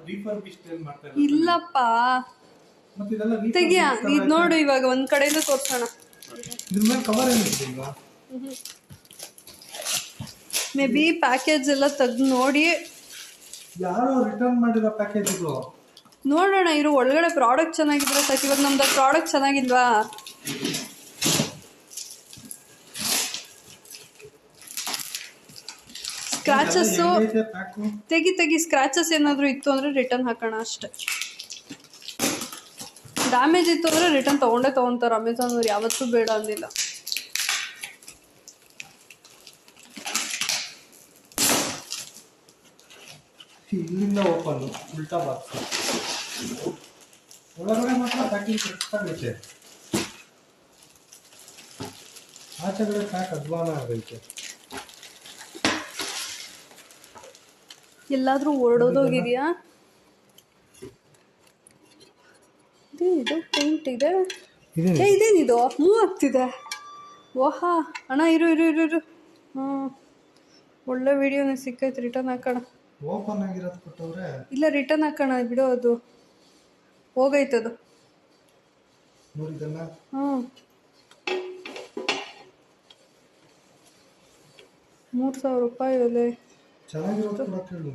Refurbished ಏನು ಮಾಡ್ತಾ ಇಲ್ಲಪ್ಪ. ಮತ್ತೆ ಇದೆಲ್ಲ ತೆಗಿಯ ಇದು ನೋಡು, ಇವಾಗ ಒಂದ್ ಕಡೆಯಿಂದ ತೋರ್ಸೋಣ. ಇದ್ರ ಮೇಲೆ ಕವರ್ ಏನಿದೆ ಈಗ? ಮೇ ಬಿ ಪ್ಯಾಕೇಜ್ ಎಲ್ಲ ತೆಗ್ದು ನೋಡಿ. ಯಾರೋ ರಿಟರ್ನ್ ಮಾಡಿರೋ ಪ್ಯಾಕೇಜ್ ಇದು. ನೋಡೋಣ ಇರು, ಒಳಗಡೆ ಪ್ರಾಡಕ್ಟ್ ಚೆನ್ನಾಗಿದ್ರೆ ಸಾಕು. ಇವಾಗ ನಮ್ದು ಪ್ರಾಡಕ್ಟ್ ಚೆನ್ನಾಗಿಲ್ವಾ? ಸ್ಕ್ರಾಚಸ್ಸು ತೆಗಿ ಸ್ಕ್ರಾಚಸ್ ಏನಾದರೂ ಇತ್ತು ಅಂದರೆ ರಿಟರ್ನ್ ಹಾಕೋಣ ಅಷ್ಟೆ. ಡ್ಯಾಮೇಜ್ ಇತ್ತು ಅಂದರೆ ರಿಟರ್ನ್ ತೊಗೊಂತಾರೆ. ಅಮೆಝಾನ್ ಅವ್ರು ಯಾವತ್ತೂ ಬೇಡ ಅಂದಿಲ್ಲ. ಇಲ್ಲಿಂದ ಓಪನ್ ಉಲ್ಟಾ ಬಾಕ್ಸ್, ಒಳಗಡೆ ಮಾತ್ರ ಪ್ಯಾಕಿಂಗ್ ಕರೆಕ್ಟ್ ಆಗೈತೆ, ಆಚೆಗಡೆ ಪ್ಯಾಕ್ ಅಧ್ವಾನ ಆಗೈತೆ. ಎಲ್ಲಾದ್ರೂ ಹೊರಡೋದೋಗಿದೆಯಾ? ಇದು ಪೇಂಟ್ ಇದೆ. ಇದೇನಿದು ಮೂವ್ ಆಗ್ತಿದೆ? ಓಹಾ ಅಣ್ಣ, ಇರು. ಒಳ್ಳೆ ವಿಡಿಯೋನೇ ಸಿಕ್ಕೈತೆ. ರಿಟರ್ನ್ ಹಾಕೋಣ. ಓಪನ್ ಆಗಿರೋದು ಕೊಟ್ಟವ್ರೆ. ಇಲ್ಲ, ರಿಟರ್ನ್ ಹಾಕೋಣ, ಬಿಡೋ. ಅದು ಹೋಗೈತದು. ನೋಡಿದಲ್ಲ. 3000 ರೂಪಾಯಿ. ಚೆನ್ನಾಗಿರೋದು ಕೊಡಕ್ಕೆ ಹೇಳು.